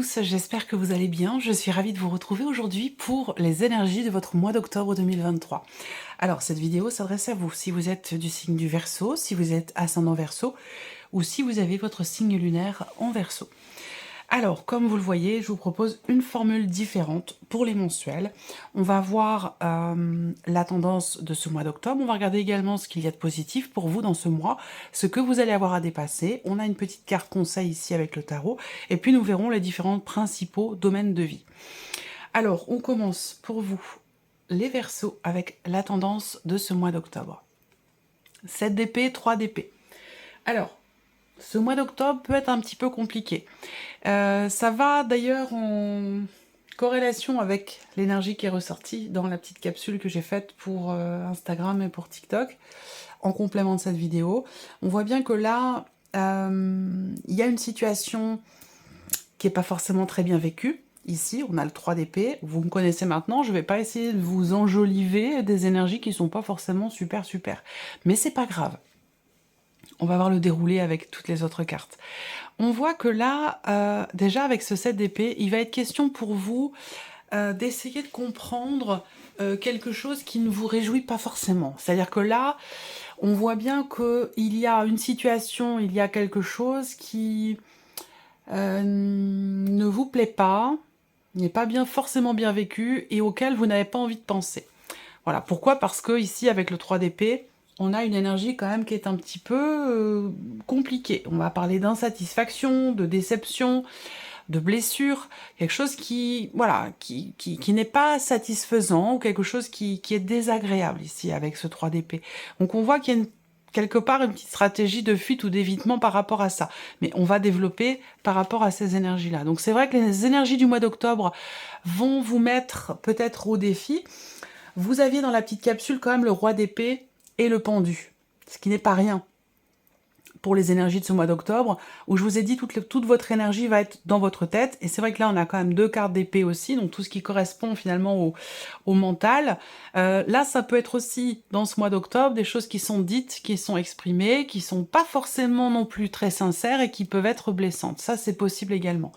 tous, j'espère que vous allez bien. Je suis ravie de vous retrouver aujourd'hui pour les énergies de votre mois d'octobre 2023. Alors, cette vidéo s'adresse à vous, si vous êtes du signe du Verseau, si vous êtes ascendant Verseau, ou si vous avez votre signe lunaire en Verseau. Alors, comme vous le voyez, je vous propose une formule différente pour les mensuels. On va voir la tendance de ce mois d'octobre. On va regarder également ce qu'il y a de positif pour vous dans ce mois, ce que vous allez avoir à dépasser. On a une petite carte conseil ici avec le tarot. Et puis, nous verrons les différents principaux domaines de vie. Alors, on commence pour vous, les Verseaux, avec la tendance de ce mois d'octobre. 7 d'épée, 3 d'épée. Alors, ce mois d'octobre peut être un petit peu compliqué. Ça va d'ailleurs en corrélation avec l'énergie qui est ressortie dans la petite capsule que j'ai faite pour Instagram et pour TikTok, en complément de cette vidéo. On voit bien que là, il y a une situation qui n'est pas forcément très bien vécue. Ici, on a le 3 d'épée. Vous me connaissez maintenant, je ne vais pas essayer de vous enjoliver des énergies qui ne sont pas forcément super. Mais c'est pas grave. On va voir le déroulé avec toutes les autres cartes. On voit que là, déjà avec ce 7 d'épée, il va être question pour vous d'essayer de comprendre quelque chose qui ne vous réjouit pas forcément. C'est-à-dire que là, on voit bien qu'il y a une situation, il y a quelque chose qui ne vous plaît pas, n'est pas forcément bien vécu et auquel vous n'avez pas envie de penser. Voilà, pourquoi? Parce que ici, avec le 3 d'épée, on a une énergie quand même qui est un petit peu compliquée. On va parler d'insatisfaction, de déception, de blessure, quelque chose qui, voilà, qui n'est pas satisfaisant, ou quelque chose qui est désagréable ici avec ce 3 d'épée. Donc on voit qu'il y a quelque part une petite stratégie de fuite ou d'évitement par rapport à ça. Mais on va développer par rapport à ces énergies-là. Donc c'est vrai que les énergies du mois d'octobre vont vous mettre peut-être au défi. Vous aviez dans la petite capsule quand même le roi d'épée et le pendu, ce qui n'est pas rien pour les énergies de ce mois d'octobre, où je vous ai dit toute votre énergie va être dans votre tête, et c'est vrai que là on a quand même 2 cartes d'épée aussi, donc tout ce qui correspond finalement au mental. Là ça peut être aussi, dans ce mois d'octobre, des choses qui sont dites, qui sont exprimées, qui sont pas forcément non plus très sincères, et qui peuvent être blessantes. Ça c'est possible également.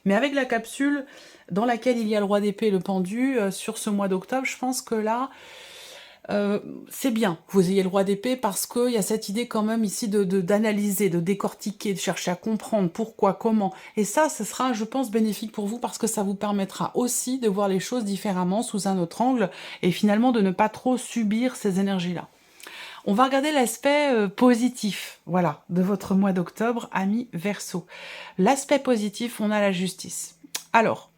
Mais avec la capsule dans laquelle il y a le roi d'épée et le pendu, sur ce mois d'octobre, je pense que là, c'est bien que vous ayez le roi d'épée parce qu'il y a cette idée quand même ici d'analyser, de décortiquer, de chercher à comprendre pourquoi, comment. Et ça, ce sera, je pense, bénéfique pour vous parce que ça vous permettra aussi de voir les choses différemment, sous un autre angle, et finalement de ne pas trop subir ces énergies-là. On va regarder l'aspect positif, voilà, de votre mois d'octobre, amis Verseau. L'aspect positif, on a la justice. Alors,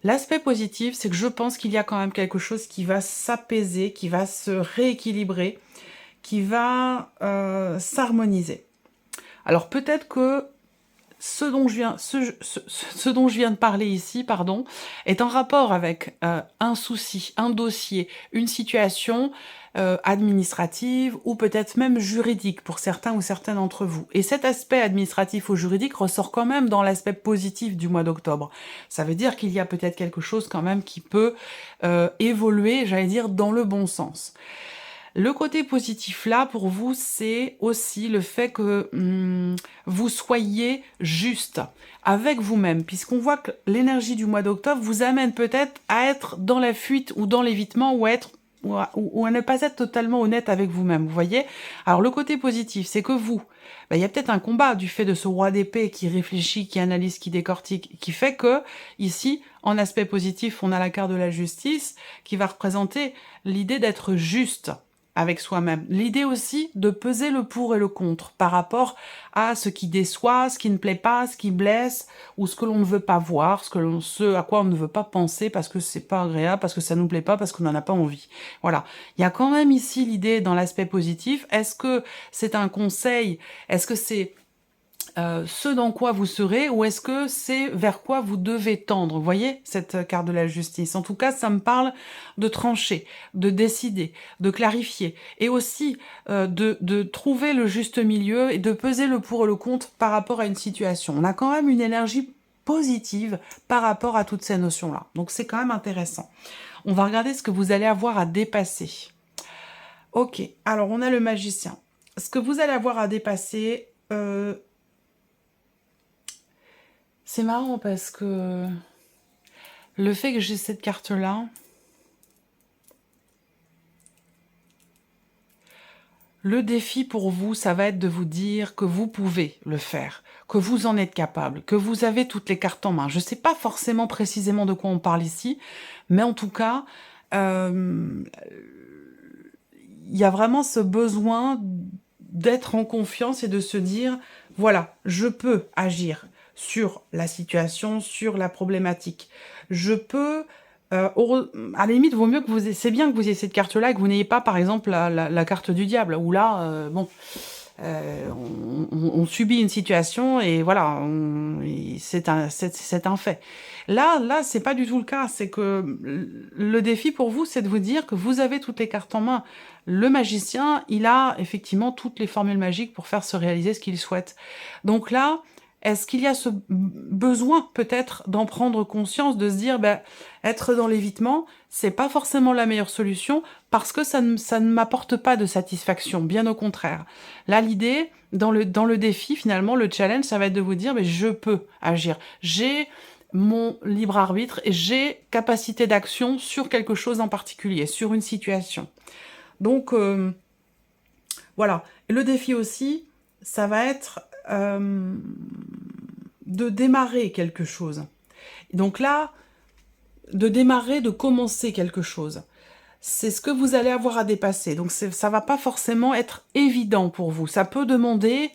l'aspect positif, c'est que je pense qu'il y a quand même quelque chose qui va s'apaiser, qui va se rééquilibrer, qui va s'harmoniser. Alors peut-être que ce dont je viens de parler ici, pardon, est en rapport avec un souci, un dossier, une situation administrative ou peut-être même juridique pour certains ou certaines d'entre vous. Et cet aspect administratif ou juridique ressort quand même dans l'aspect positif du mois d'octobre. Ça veut dire qu'il y a peut-être quelque chose quand même qui peut évoluer, j'allais dire, dans le bon sens. Le côté positif là, pour vous, c'est aussi le fait que vous soyez juste avec vous-même, puisqu'on voit que l'énergie du mois d'octobre vous amène peut-être à être dans la fuite ou dans l'évitement ou à ne pas être totalement honnête avec vous-même, vous voyez? Alors le côté positif, c'est que vous, il y a peut-être un combat du fait de ce roi d'épée qui réfléchit, qui analyse, qui décortique, qui fait que, ici, en aspect positif, on a la carte de la justice qui va représenter l'idée d'être juste avec soi-même. L'idée aussi de peser le pour et le contre par rapport à ce qui déçoit, ce qui ne plaît pas, ce qui blesse, ou ce que l'on ne veut pas voir, ce à quoi on ne veut pas penser parce que c'est pas agréable, parce que ça nous plaît pas, parce qu'on n'en a pas envie. Voilà. Il y a quand même ici l'idée dans l'aspect positif. Est-ce que c'est un conseil? Est-ce que c'est ce dans quoi vous serez, ou est-ce que c'est vers quoi vous devez tendre? Vous voyez, cette carte de la justice. En tout cas, ça me parle de trancher, de décider, de clarifier, et aussi de trouver le juste milieu et de peser le pour et le contre par rapport à une situation. On a quand même une énergie positive par rapport à toutes ces notions-là. Donc c'est quand même intéressant. On va regarder ce que vous allez avoir à dépasser. Ok, alors on a le magicien. Ce que vous allez avoir à dépasser... C'est marrant parce que le fait que j'ai cette carte-là, le défi pour vous, ça va être de vous dire que vous pouvez le faire, que vous en êtes capable, que vous avez toutes les cartes en main. Je ne sais pas forcément précisément de quoi on parle ici, mais en tout cas, il y a vraiment ce besoin d'être en confiance et de se dire, voilà, je peux agir sur la situation, sur la problématique. Je peux, à la limite, vaut mieux que vous, c'est bien que vous ayez cette carte-là et que vous n'ayez pas, par exemple, la carte du diable, où là, bon, on subit une situation et voilà, c'est un fait. Là, c'est pas du tout le cas. C'est que le défi pour vous, c'est de vous dire que vous avez toutes les cartes en main. Le magicien, il a effectivement toutes les formules magiques pour faire se réaliser ce qu'il souhaite. Donc là, est-ce qu'il y a ce besoin peut-être d'en prendre conscience, de se dire, ben, être dans l'évitement, c'est pas forcément la meilleure solution parce que ça ne m'apporte pas de satisfaction, bien au contraire. Là, l'idée, dans le défi, finalement, le challenge, ça va être de vous dire, mais je peux agir. J'ai mon libre arbitre et j'ai capacité d'action sur quelque chose en particulier, sur une situation. Donc, voilà. Et le défi aussi, ça va être de démarrer quelque chose. Donc là, de démarrer, de commencer quelque chose. C'est ce que vous allez avoir à dépasser. Donc ça va pas forcément être évident pour vous. Ça peut demander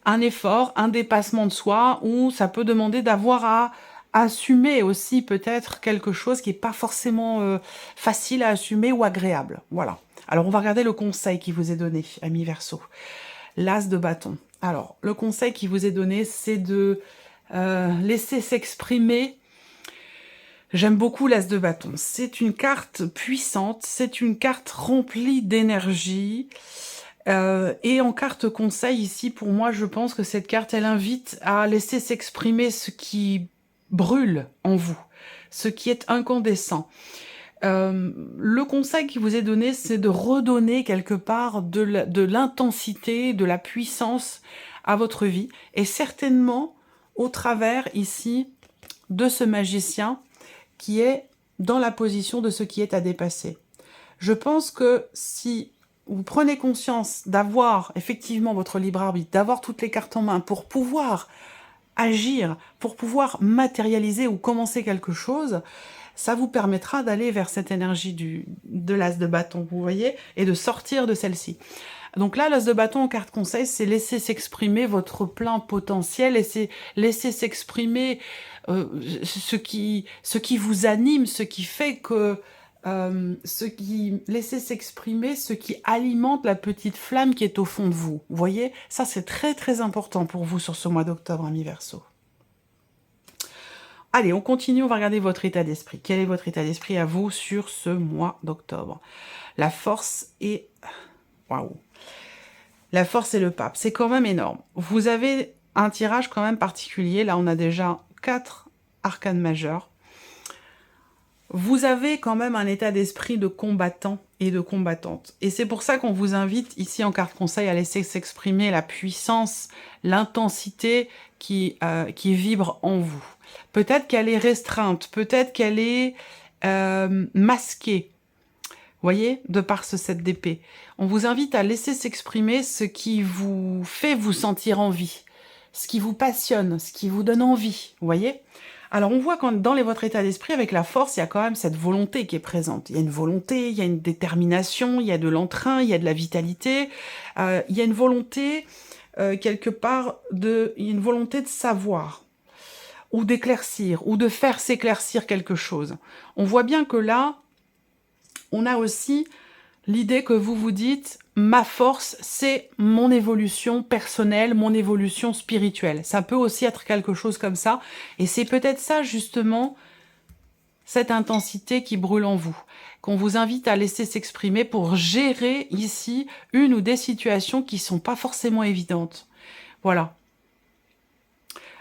un effort, un dépassement de soi, ou ça peut demander d'avoir à assumer aussi peut-être quelque chose qui n'est pas forcément facile à assumer ou agréable. Voilà. Alors on va regarder le conseil qui vous est donné, ami Verseau. L'as de bâton. Alors, le conseil qui vous est donné, c'est de laisser s'exprimer. J'aime beaucoup l'as de bâton. C'est une carte puissante, c'est une carte remplie d'énergie. Et en carte conseil, ici, pour moi, je pense que cette carte, elle invite à laisser s'exprimer ce qui brûle en vous, ce qui est incandescent. Le conseil qui vous est donné, c'est de redonner quelque part de l'intensité, de la puissance à votre vie, et certainement au travers, ici, de ce magicien qui est dans la position de ce qui est à dépasser. Je pense que si vous prenez conscience d'avoir effectivement votre libre arbitre, d'avoir toutes les cartes en main pour pouvoir agir, pour pouvoir matérialiser ou commencer quelque chose, ça vous permettra d'aller vers cette énergie de l'as de bâton, vous voyez, et de sortir de celle-ci. Donc là, l'as de bâton en carte conseil, c'est laisser s'exprimer votre plein potentiel et c'est laisser s'exprimer ce qui vous anime, ce qui fait que laissez s'exprimer ce qui alimente la petite flamme qui est au fond de vous. Vous voyez, ça c'est très très important pour vous sur ce mois d'octobre, ami Verseau. Allez, on continue, on va regarder votre état d'esprit. Quel est votre état d'esprit à vous sur ce mois d'octobre? La force et... Waouh! La force et le pape, c'est quand même énorme. Vous avez un tirage quand même particulier. Là, on a déjà 4 arcanes majeures. Vous avez quand même un état d'esprit de combattant et de combattante. Et c'est pour ça qu'on vous invite ici en carte conseil à laisser s'exprimer la puissance, l'intensité qui vibre en vous. Peut-être qu'elle est restreinte, peut-être qu'elle est masquée. Voyez, de par ce 7 d'épée. On vous invite à laisser s'exprimer ce qui vous fait vous sentir en vie, ce qui vous passionne, ce qui vous donne envie, vous voyez. Alors on voit quand dans votre état d'esprit, avec la force, il y a quand même cette volonté qui est présente. Il y a une volonté, il y a une détermination, il y a de l'entrain, il y a de la vitalité, il y a une volonté, quelque part, il y a une volonté de savoir, ou d'éclaircir, ou de faire s'éclaircir quelque chose. On voit bien que là, on a aussi l'idée que vous vous dites, ma force, c'est mon évolution personnelle, mon évolution spirituelle. Ça peut aussi être quelque chose comme ça. Et c'est peut-être ça, justement, cette intensité qui brûle en vous, qu'on vous invite à laisser s'exprimer pour gérer ici une ou des situations qui ne sont pas forcément évidentes. Voilà.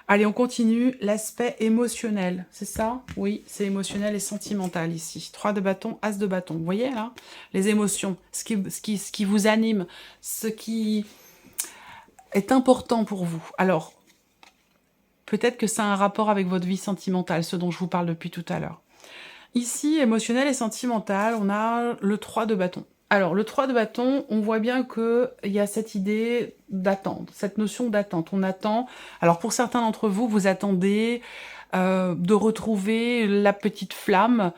Allez, on continue. L'aspect émotionnel, c'est ça? Oui, c'est émotionnel et sentimental ici. 3 de bâton, as de bâton. Vous voyez là? Les émotions, ce qui vous anime, ce qui est important pour vous. Alors, Peut-être que ça a un rapport avec votre vie sentimentale, ce dont je vous parle depuis tout à l'heure. Ici, émotionnel et sentimental, on a le 3 de bâton. Alors, le 3 de bâton, on voit bien qu'il y a cette idée d'attendre, cette notion d'attente. On attend, alors pour certains d'entre vous, vous attendez de retrouver la petite flamme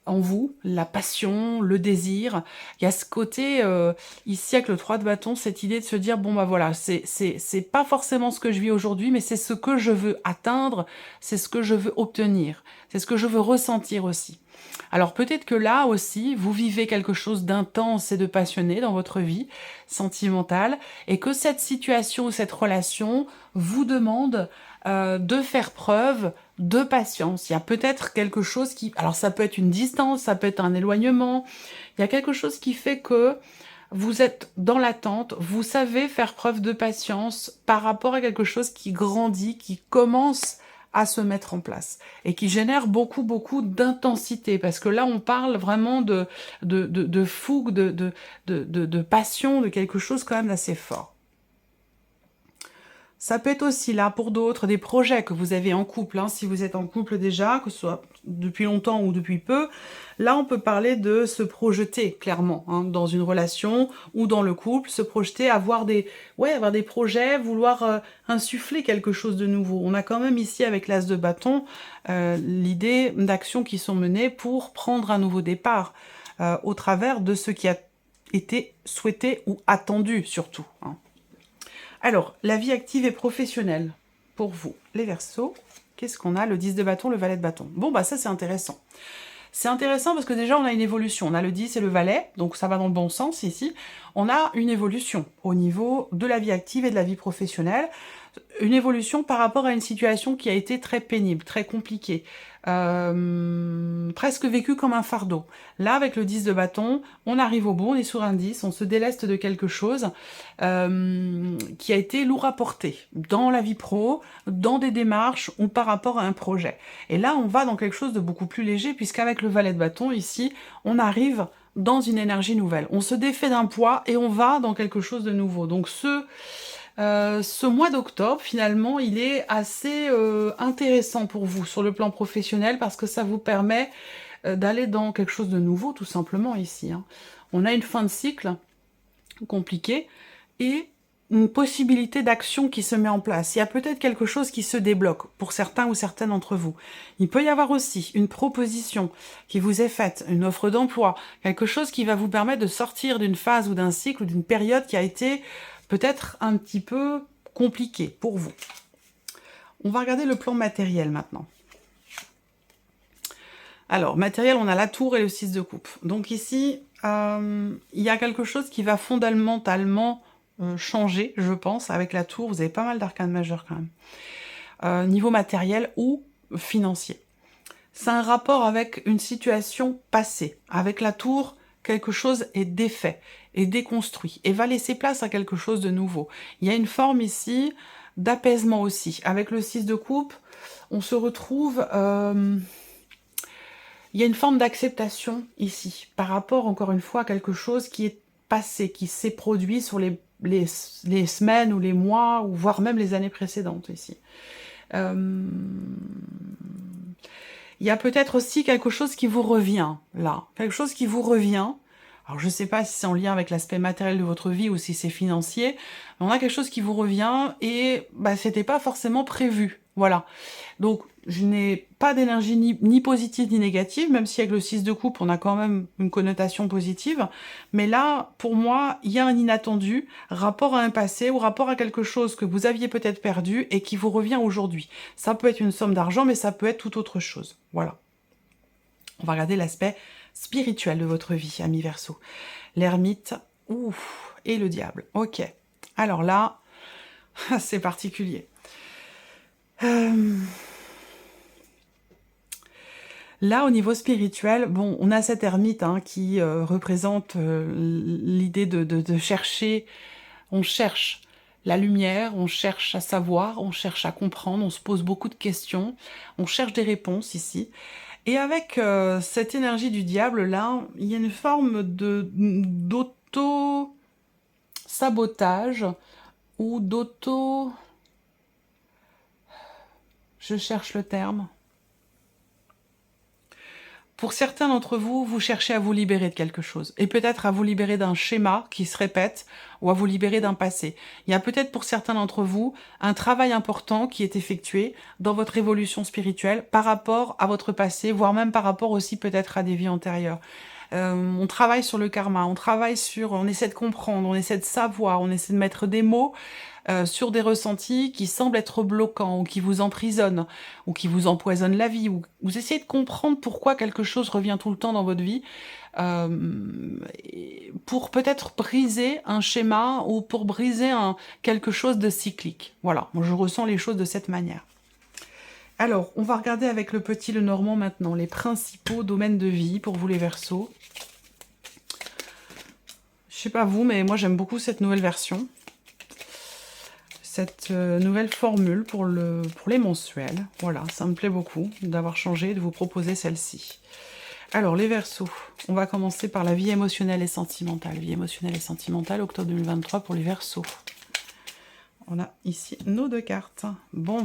en vous, la passion, le désir. Il y a ce côté, ici avec le 3 de bâton, cette idée de se dire, bon bah voilà, c'est pas forcément ce que je vis aujourd'hui, mais c'est ce que je veux atteindre, c'est ce que je veux obtenir, c'est ce que je veux ressentir aussi. Alors peut-être que là aussi, vous vivez quelque chose d'intense et de passionné dans votre vie sentimentale, et que cette situation ou cette relation vous demande de faire preuve de patience. Il y a peut-être quelque chose qui... Alors ça peut être une distance, ça peut être un éloignement. Il y a quelque chose qui fait que vous êtes dans l'attente, vous savez faire preuve de patience par rapport à quelque chose qui grandit, qui commence à se mettre en place et qui génère beaucoup, beaucoup d'intensité. Parce que là, on parle vraiment de fougue, de passion, de quelque chose quand même d'assez fort. Ça peut être aussi là pour d'autres des projets que vous avez en couple, hein, si vous êtes en couple déjà, que ce soit depuis longtemps ou depuis peu. Là, on peut parler de se projeter clairement hein, dans une relation ou dans le couple, se projeter, avoir des projets, vouloir insuffler quelque chose de nouveau. On a quand même ici avec l'as de bâton l'idée d'actions qui sont menées pour prendre un nouveau départ au travers de ce qui a été souhaité ou attendu surtout. Hein. Alors, la vie active et professionnelle, pour vous, les Verseaux, qu'est-ce qu'on a? Le 10 de bâton, le valet de bâton. Bon, bah ça, c'est intéressant. C'est intéressant parce que déjà, on a une évolution. On a le 10 et le valet, donc ça va dans le bon sens ici. On a une évolution au niveau de la vie active et de la vie professionnelle. Une évolution par rapport à une situation qui a été très pénible, très compliquée, presque vécue comme un fardeau. Là, avec le 10 de bâton, on arrive au bout, on est sur un 10, on se déleste de quelque chose qui a été lourd à porter dans la vie pro, dans des démarches ou par rapport à un projet. Et là, on va dans quelque chose de beaucoup plus léger, puisqu'avec le valet de bâton, ici, on arrive dans une énergie nouvelle. On se défait d'un poids et on va dans quelque chose de nouveau. Donc ce mois d'octobre, finalement, il est assez intéressant pour vous sur le plan professionnel parce que ça vous permet d'aller dans quelque chose de nouveau, tout simplement, ici. Hein. On a une fin de cycle compliquée et une possibilité d'action qui se met en place. Il y a peut-être quelque chose qui se débloque pour certains ou certaines d'entre vous. Il peut y avoir aussi une proposition qui vous est faite, une offre d'emploi, quelque chose qui va vous permettre de sortir d'une phase ou d'un cycle ou d'une période qui a été peut-être un petit peu compliqué pour vous. On va regarder le plan matériel maintenant. Alors, matériel, on a la tour et le 6 de coupe. Donc ici, il y a quelque chose qui va fondamentalement changer, je pense, avec la tour. Vous avez pas mal d'arcanes majeures quand même. Niveau matériel ou financier. C'est un rapport avec une situation passée. Avec la tour, quelque chose est défait, est déconstruit, et va laisser place à quelque chose de nouveau. Il y a une forme ici d'apaisement aussi. Avec le 6 de coupe, on se retrouve... il y a une forme d'acceptation ici, par rapport, encore une fois, à quelque chose qui est passé, qui s'est produit sur les semaines ou les mois, ou voire même les années précédentes ici. Il y a peut-être aussi quelque chose qui vous revient, là. Quelque chose qui vous revient. Alors, je ne sais pas si c'est en lien avec l'aspect matériel de votre vie ou si c'est financier. Mais on a quelque chose qui vous revient et bah, c'était pas forcément prévu. Voilà. Donc, je n'ai pas d'énergie ni positive ni négative, même si avec le 6 de coupe, on a quand même une connotation positive. Mais là, pour moi, il y a un inattendu, rapport à un passé ou rapport à quelque chose que vous aviez peut-être perdu et qui vous revient aujourd'hui. Ça peut être une somme d'argent, mais ça peut être tout autre chose. Voilà. On va regarder l'aspect spirituel de votre vie, amis Verseau. L'ermite, et le diable. Ok. Alors là, c'est particulier. Là, au niveau spirituel, bon, on a cette ermite hein, qui représente l'idée de chercher, on cherche la lumière, on cherche à savoir, on cherche à comprendre, on se pose beaucoup de questions, on cherche des réponses ici. Et avec cette énergie du diable, là, il y a une forme d'auto-sabotage ou d'auto... Je cherche le terme. Pour certains d'entre vous, vous cherchez à vous libérer de quelque chose, et peut-être à vous libérer d'un schéma qui se répète, ou à vous libérer d'un passé. Il y a peut-être pour certains d'entre vous un travail important qui est effectué dans votre évolution spirituelle par rapport à votre passé, voire même par rapport aussi peut-être à des vies antérieures. On travaille sur le karma, on essaie de comprendre, on essaie de savoir, on essaie de mettre des mots sur des ressentis qui semblent être bloquants, ou qui vous emprisonnent, ou qui vous empoisonnent la vie, ou vous essayez de comprendre pourquoi quelque chose revient tout le temps dans votre vie, pour peut-être briser un schéma, ou pour briser quelque chose de cyclique. Voilà, moi je ressens les choses de cette manière. Alors, on va regarder avec le petit Lenormand maintenant, les principaux domaines de vie pour vous les Verseaux. Je sais pas vous, mais moi j'aime beaucoup cette nouvelle version. Cette nouvelle formule pour les mensuels. Voilà, ça me plaît beaucoup d'avoir changé, de vous proposer celle-ci. Alors, les Verseaux, on va commencer par la vie émotionnelle et sentimentale. Vie émotionnelle et sentimentale, octobre 2023 pour les Verseaux. On a ici nos deux cartes. Bon.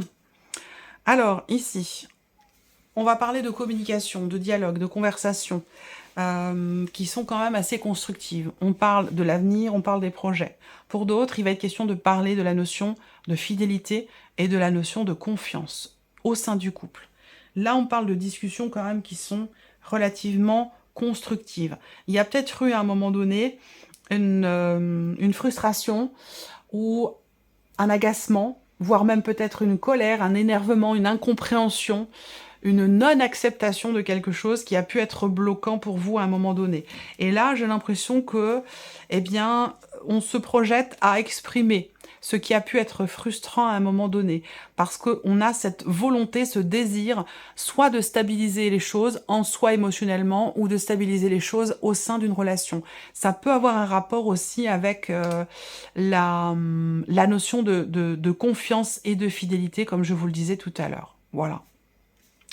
Alors, ici, on va parler de communication, de dialogue, de conversation, qui sont quand même assez constructives. On parle de l'avenir, on parle des projets. Pour d'autres, il va être question de parler de la notion de fidélité et de la notion de confiance au sein du couple. Là, on parle de discussions quand même qui sont relativement constructives. Il y a peut-être eu à un moment donné une frustration ou un agacement, voire même peut-être une colère, un énervement, une incompréhension, une non-acceptation de quelque chose qui a pu être bloquant pour vous à un moment donné. Et là, j'ai l'impression que, eh bien, on se projette à exprimer ce qui a pu être frustrant à un moment donné, parce qu'on a cette volonté, ce désir, soit de stabiliser les choses en soi émotionnellement, ou de stabiliser les choses au sein d'une relation. Ça peut avoir un rapport aussi avec la notion de confiance et de fidélité, comme je vous le disais tout à l'heure. Voilà.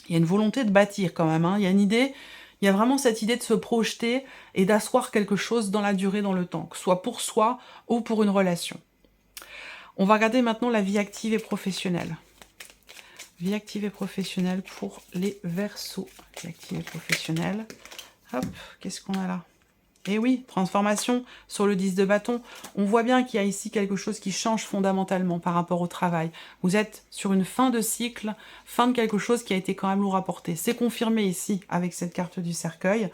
Il y a une volonté de bâtir quand même, hein. Il y a une idée, il y a vraiment cette idée de se projeter et d'asseoir quelque chose dans la durée, dans le temps, que ce soit pour soi ou pour une relation. On va regarder maintenant la vie active et professionnelle. Vie active et professionnelle pour les Verseaux. Vie active et professionnelle. Hop, qu'est-ce qu'on a là? Et oui, transformation sur le 10 de bâton. On voit bien qu'il y a ici quelque chose qui change fondamentalement par rapport au travail. Vous êtes sur une fin de cycle, fin de quelque chose qui a été quand même lourd à porter. C'est confirmé ici avec cette carte du cercueil.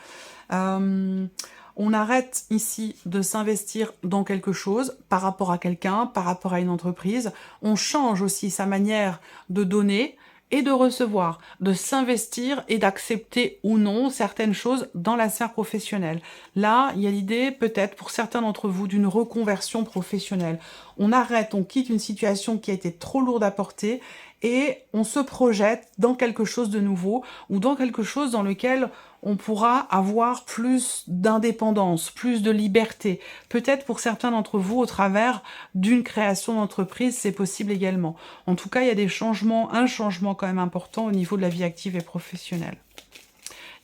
On arrête ici de s'investir dans quelque chose par rapport à quelqu'un, par rapport à une entreprise. On change aussi sa manière de donner et de recevoir, de s'investir et d'accepter ou non certaines choses dans la sphère professionnelle. Là, il y a l'idée, peut-être pour certains d'entre vous, d'une reconversion professionnelle. On arrête, on quitte une situation qui a été trop lourde à porter et on se projette dans quelque chose de nouveau, ou dans quelque chose dans lequel on pourra avoir plus d'indépendance, plus de liberté. Peut-être pour certains d'entre vous, au travers d'une création d'entreprise, c'est possible également. En tout cas, il y a des changements, un changement quand même important au niveau de la vie active et professionnelle.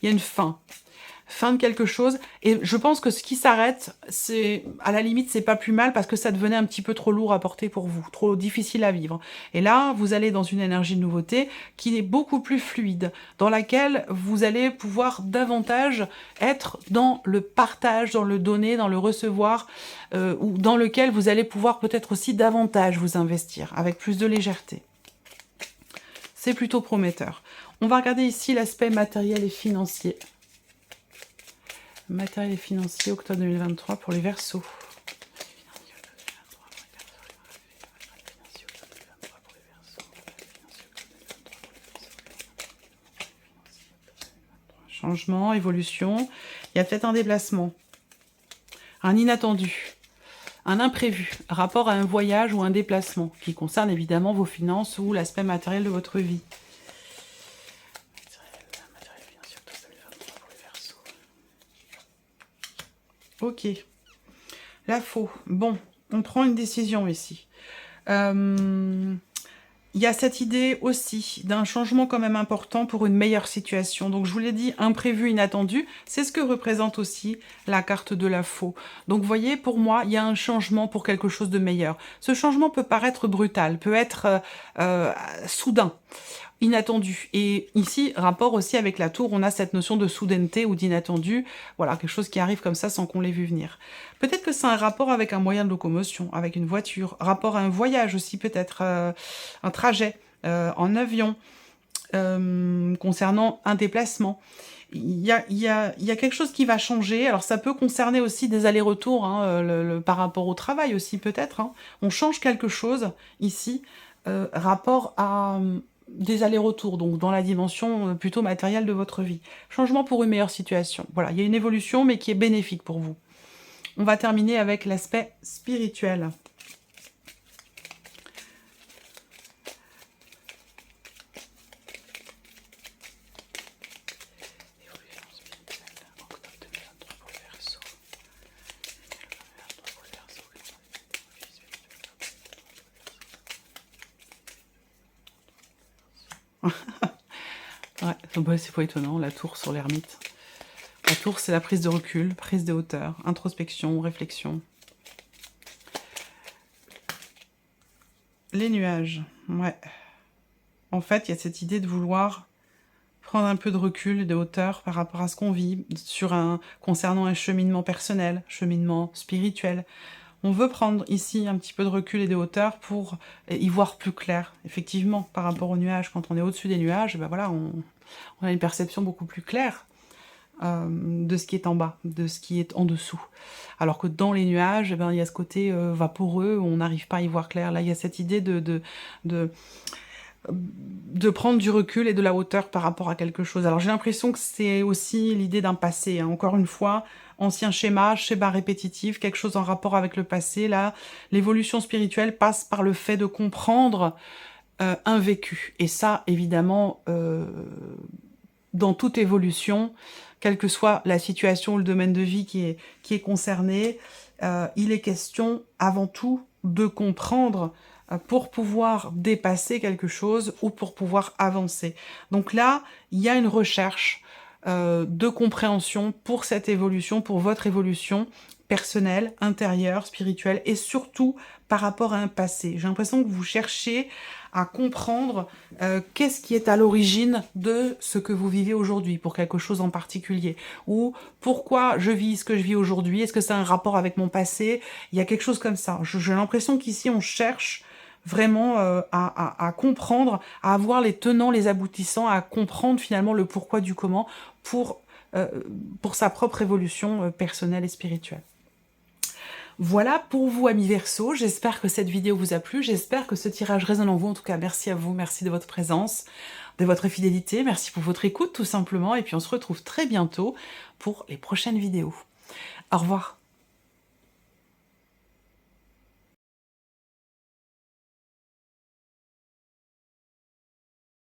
Il y a une fin de quelque chose, et je pense que ce qui s'arrête, c'est, à la limite, c'est pas plus mal, parce que ça devenait un petit peu trop lourd à porter pour vous, trop difficile à vivre. Et là, vous allez dans une énergie de nouveauté qui est beaucoup plus fluide, dans laquelle vous allez pouvoir davantage être dans le partage, dans le donner, dans le recevoir, ou dans lequel vous allez pouvoir peut-être aussi davantage vous investir, avec plus de légèreté. C'est plutôt prometteur. On va regarder ici l'aspect matériel et financier. Matériel et financier, octobre 2023 pour les Verseaux. Changement, évolution. Il y a peut-être un déplacement, un inattendu, un imprévu, rapport à un voyage ou un déplacement qui concerne évidemment vos finances ou l'aspect matériel de votre vie. Ok. La faux. Bon, on prend une décision ici. Il y a cette idée aussi d'un changement quand même important pour une meilleure situation. Donc je vous l'ai dit, imprévu, inattendu, c'est ce que représente aussi la carte de la faux. Donc vous voyez, pour moi, il y a un changement pour quelque chose de meilleur. Ce changement peut paraître brutal, peut être soudain. inattendu. Et ici, rapport aussi avec la tour, on a cette notion de soudaineté ou d'inattendu, voilà, quelque chose qui arrive comme ça sans qu'on l'ait vu venir. Peut-être que c'est un rapport avec un moyen de locomotion, avec une voiture, rapport à un voyage aussi peut-être, un trajet, en avion, concernant un déplacement. Il y a quelque chose qui va changer. Alors ça peut concerner aussi des allers-retours, hein, par rapport au travail aussi peut-être. Hein. On change quelque chose ici, rapport à des allers-retours, donc dans la dimension plutôt matérielle de votre vie. Changement pour une meilleure situation. Voilà, il y a une évolution mais qui est bénéfique pour vous. On va terminer avec l'aspect spirituel. Ouais, c'est pas étonnant, la tour sur l'ermite. La tour, c'est la prise de recul, prise de hauteur, introspection, réflexion. Les nuages, ouais. En fait, il y a cette idée de vouloir prendre un peu de recul et de hauteur par rapport à ce qu'on vit, concernant un cheminement personnel, cheminement spirituel. On veut prendre ici un petit peu de recul et de hauteur pour y voir plus clair. Effectivement, par rapport aux nuages, quand on est au-dessus des nuages, ben voilà, on a une perception beaucoup plus claire de ce qui est en bas, de ce qui est en dessous. Alors que dans les nuages, ben, il y a ce côté vaporeux, où on n'arrive pas à y voir clair. Là, il y a cette idée de prendre du recul et de la hauteur par rapport à quelque chose. Alors j'ai l'impression que c'est aussi l'idée d'un passé, hein. Encore une fois, ancien schéma répétitif, quelque chose en rapport avec le passé. Là, l'évolution spirituelle passe par le fait de comprendre un vécu. Et ça, évidemment, dans toute évolution, quelle que soit la situation ou le domaine de vie qui est concerné, il est question avant tout de comprendre pour pouvoir dépasser quelque chose ou pour pouvoir avancer. Donc là, il y a une recherche de compréhension pour cette évolution, pour votre évolution personnelle, intérieure, spirituelle, et surtout par rapport à un passé. J'ai l'impression que vous cherchez à comprendre qu'est-ce qui est à l'origine de ce que vous vivez aujourd'hui, pour quelque chose en particulier, ou pourquoi je vis ce que je vis aujourd'hui, est-ce que c'est un rapport avec mon passé, il y a quelque chose comme ça. J'ai l'impression qu'ici on cherche vraiment à comprendre, à avoir les tenants, les aboutissants, à comprendre finalement le pourquoi du comment pour sa propre évolution personnelle et spirituelle. Voilà pour vous, amis Verseau. J'espère que cette vidéo vous a plu. J'espère que ce tirage résonne en vous. En tout cas, merci à vous. Merci de votre présence, de votre fidélité. Merci pour votre écoute, tout simplement. Et puis, on se retrouve très bientôt pour les prochaines vidéos. Au revoir.